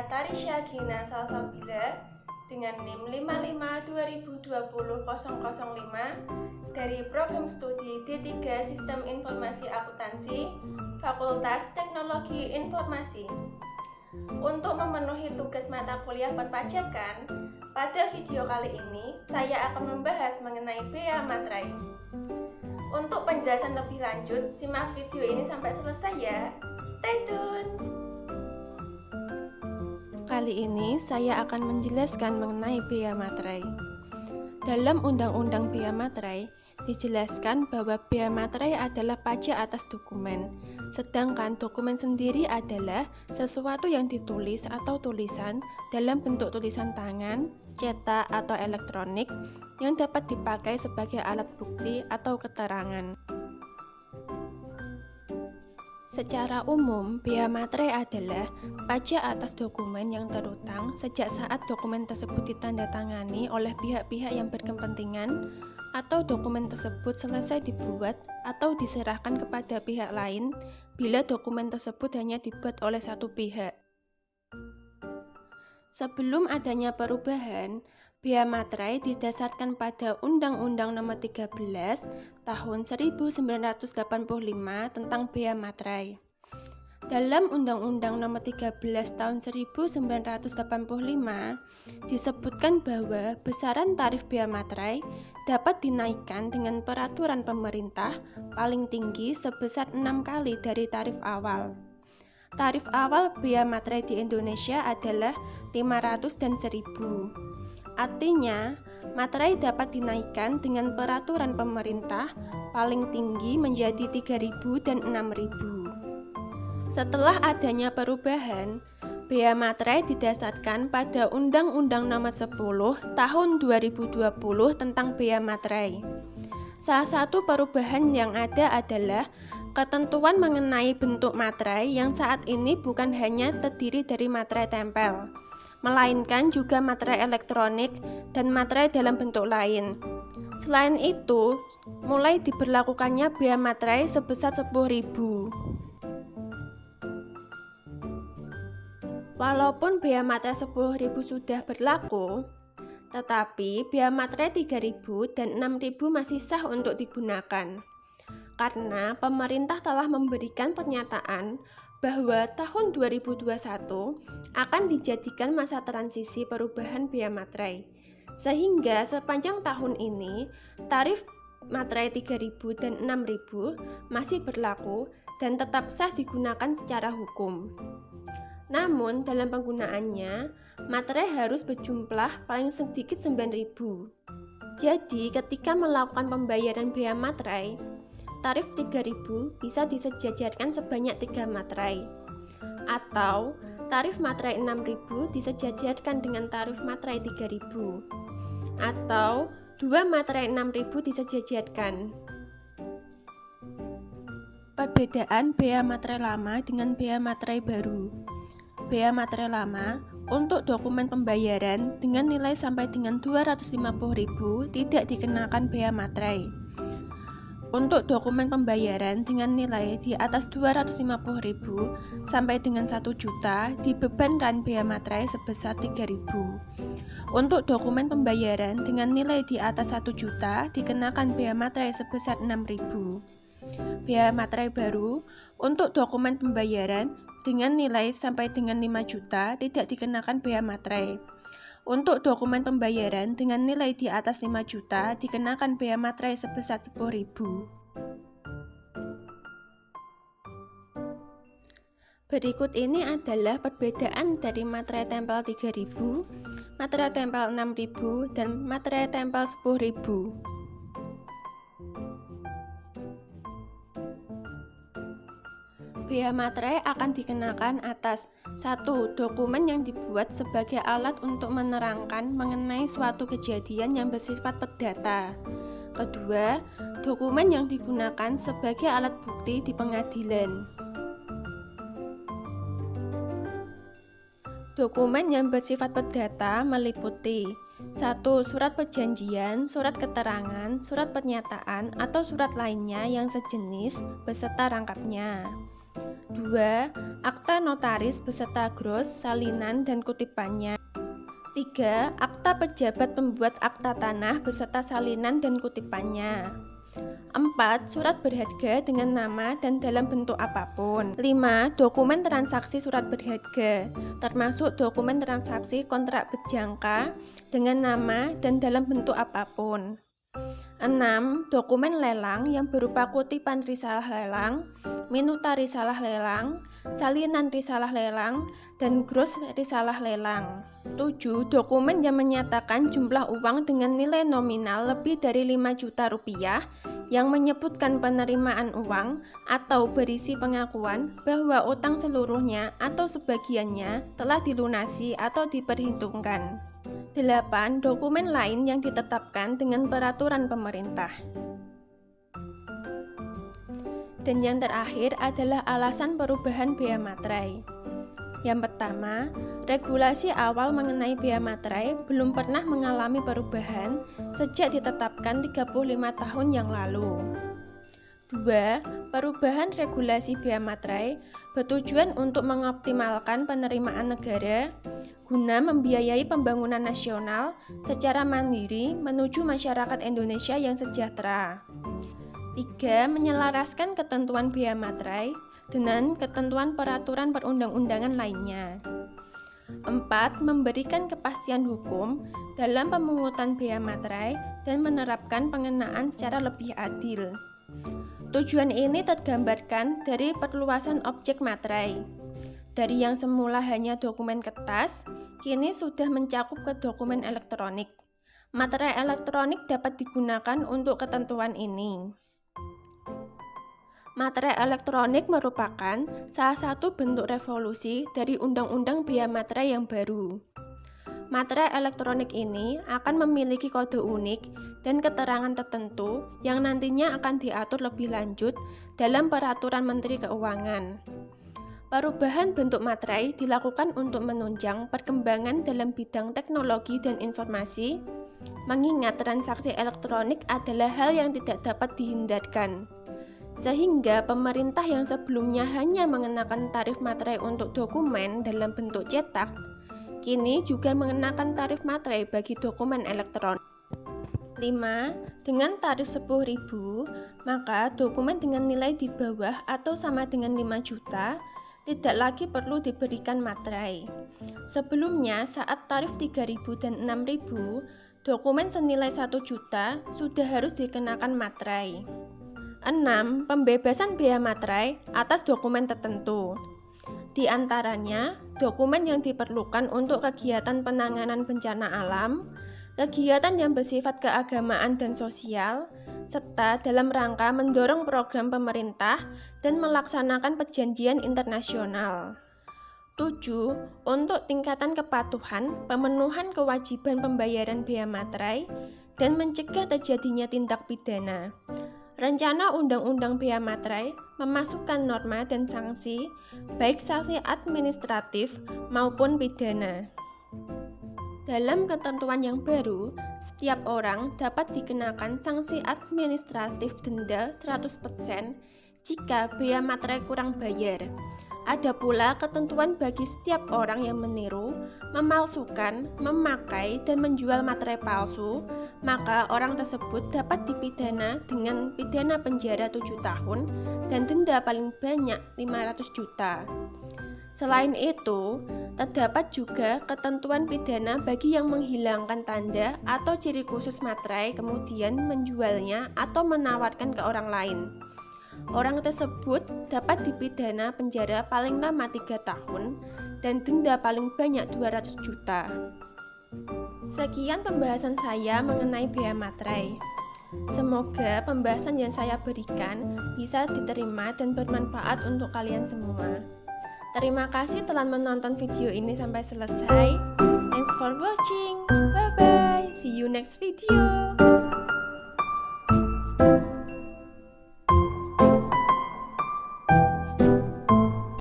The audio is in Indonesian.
Saya Tarisya Gina Salsabila dengan NIM 5520200005 dari Program Studi D3 Sistem Informasi Akuntansi Fakultas Teknologi Informasi. Untuk memenuhi tugas mata kuliah perpajakan, pada video kali ini saya akan membahas mengenai bea materai. Untuk penjelasan lebih lanjut, simak video ini sampai selesai ya. Stay tune! Kali ini saya akan menjelaskan mengenai bea materai. Dalam Undang-Undang Bea Materai dijelaskan bahwa bea materai adalah pajak atas dokumen, sedangkan dokumen sendiri adalah sesuatu yang ditulis atau tulisan dalam bentuk tulisan tangan, cetak, atau elektronik yang dapat dipakai sebagai alat bukti atau keterangan. Secara umum, bea materai adalah pajak atas dokumen yang terutang sejak saat dokumen tersebut ditandatangani oleh pihak-pihak yang berkepentingan atau dokumen tersebut selesai dibuat atau diserahkan kepada pihak lain bila dokumen tersebut hanya dibuat oleh satu pihak. Sebelum adanya perubahan, bea materai didasarkan pada Undang-Undang Nomor 13 Tahun 1985 tentang bea materai. Dalam Undang-Undang Nomor 13 Tahun 1985 disebutkan bahwa besaran tarif bea materai dapat dinaikkan dengan peraturan pemerintah paling tinggi sebesar 6 kali dari tarif awal. Tarif awal bea materai di Indonesia adalah 500 dan 1000. Artinya, materai dapat dinaikkan dengan peraturan pemerintah paling tinggi menjadi 3.000 dan 6.000. Setelah adanya perubahan, bea materai didasarkan pada Undang-Undang Nomor 10 Tahun 2020 tentang bea materai. Salah satu perubahan yang ada adalah ketentuan mengenai bentuk materai yang saat ini bukan hanya terdiri dari materai tempel, melainkan juga materai elektronik dan materai dalam bentuk lain. Selain itu, mulai diberlakukannya bea materai sebesar 10.000. Walaupun bea materai 10.000 sudah berlaku, tetapi bea materai 3.000 dan 6.000 masih sah untuk digunakan. Karena pemerintah telah memberikan pernyataan bahwa tahun 2021 akan dijadikan masa transisi perubahan bea materai. Sehingga sepanjang tahun ini, tarif materai 3.000 dan 6.000 masih berlaku dan tetap sah digunakan secara hukum. Namun, dalam penggunaannya, materai harus berjumlah paling sedikit 9.000. Jadi, ketika melakukan pembayaran bea materai, tarif 3.000 bisa disejajarkan sebanyak 3 materai. Atau, tarif materai 6.000 disejajarkan dengan tarif materai 3.000. Atau, 2 materai 6.000 disejajarkan. Perbedaan bea materai lama dengan bea materai baru. Bea materai lama untuk dokumen pembayaran dengan nilai sampai dengan 250.000 tidak dikenakan bea materai. Untuk dokumen pembayaran dengan nilai di atas 250.000 sampai dengan 1 juta dibebankan bea materai sebesar 3.000. Untuk dokumen pembayaran dengan nilai di atas 1 juta dikenakan bea materai sebesar 6.000. Bea materai baru untuk dokumen pembayaran dengan nilai sampai dengan 5 juta tidak dikenakan bea materai. Untuk dokumen pembayaran dengan nilai di atas 5 juta dikenakan bea materai sebesar 10.000. Berikut ini adalah perbedaan dari materai tempel 3.000, materai tempel 6.000, dan materai tempel 10.000. Bea materai akan dikenakan atas 1. Dokumen yang dibuat sebagai alat untuk menerangkan mengenai suatu kejadian yang bersifat perdata. Kedua, dokumen yang digunakan sebagai alat bukti di pengadilan. Dokumen yang bersifat perdata meliputi 1. Surat perjanjian, surat keterangan, surat pernyataan, atau surat lainnya yang sejenis beserta rangkapnya. 2. Akta notaris beserta gros, salinan, dan kutipannya. 3. Akta pejabat pembuat akta tanah beserta salinan dan kutipannya. 4. Surat berharga dengan nama dan dalam bentuk apapun. 5. Dokumen transaksi surat berharga, termasuk dokumen transaksi kontrak berjangka dengan nama dan dalam bentuk apapun. 6. Dokumen lelang yang berupa kutipan risalah lelang, minuta risalah lelang, salinan risalah lelang, dan gros risalah lelang. 7. Dokumen yang menyatakan jumlah uang dengan nilai nominal lebih dari 5 juta rupiah yang menyebutkan penerimaan uang atau berisi pengakuan bahwa utang seluruhnya atau sebagiannya telah dilunasi atau diperhitungkan. 8. Dokumen lain yang ditetapkan dengan peraturan pemerintah. Dan yang terakhir adalah alasan perubahan bea materai. Yang pertama, regulasi awal mengenai bea materai belum pernah mengalami perubahan sejak ditetapkan 35 tahun yang lalu. 2. Perubahan regulasi bea materai bertujuan untuk mengoptimalkan penerimaan negara guna membiayai pembangunan nasional secara mandiri menuju masyarakat Indonesia yang sejahtera. 3. Menyelaraskan ketentuan bea materai dengan ketentuan peraturan perundang-undangan lainnya. 4. Memberikan kepastian hukum dalam pemungutan bea materai dan menerapkan pengenaan secara lebih adil. Tujuan ini tergambarkan dari perluasan objek materai. Dari yang semula hanya dokumen kertas, kini sudah mencakup ke dokumen elektronik. Materai elektronik dapat digunakan untuk ketentuan ini. Materai elektronik merupakan salah satu bentuk revolusi dari Undang-Undang Bea Materai yang baru. Materai elektronik ini akan memiliki kode unik dan keterangan tertentu yang nantinya akan diatur lebih lanjut dalam Peraturan Menteri Keuangan. Perubahan bentuk materai dilakukan untuk menunjang perkembangan dalam bidang teknologi dan informasi, mengingat transaksi elektronik adalah hal yang tidak dapat dihindarkan. Sehingga pemerintah yang sebelumnya hanya mengenakan tarif materai untuk dokumen dalam bentuk cetak, kini juga mengenakan tarif materai bagi dokumen elektronik. 5. Dengan tarif 10.000, maka dokumen dengan nilai di bawah atau sama dengan 5 juta tidak lagi perlu diberikan materai. Sebelumnya, saat tarif 3.000 dan 6.000, dokumen senilai 1 juta sudah harus dikenakan materai. 6. Pembebasan bea materai atas dokumen tertentu. Di antaranya, dokumen yang diperlukan untuk kegiatan penanganan bencana alam, kegiatan yang bersifat keagamaan dan sosial, serta dalam rangka mendorong program pemerintah dan melaksanakan perjanjian internasional. 7. Untuk tingkatan kepatuhan, pemenuhan kewajiban pembayaran bea materai, dan mencegah terjadinya tindak pidana. Rencana Undang-Undang Bea Materai memasukkan norma dan sanksi, baik sanksi administratif maupun pidana. Dalam ketentuan yang baru, setiap orang dapat dikenakan sanksi administratif denda 100% jika bea materai kurang bayar. Ada pula ketentuan bagi setiap orang yang meniru, memalsukan, memakai, dan menjual materai palsu, maka orang tersebut dapat dipidana dengan pidana penjara 7 tahun dan denda paling banyak 500 juta. Selain itu, terdapat juga ketentuan pidana bagi yang menghilangkan tanda atau ciri khusus materai kemudian menjualnya atau menawarkan ke orang lain. Orang tersebut dapat dipidana penjara paling lama 3 tahun dan denda paling banyak 200 juta. Sekian pembahasan saya mengenai bea materai. Semoga pembahasan yang saya berikan bisa diterima dan bermanfaat untuk kalian semua. Terima kasih telah menonton video ini sampai selesai. Thanks for watching. Bye bye. See you next video.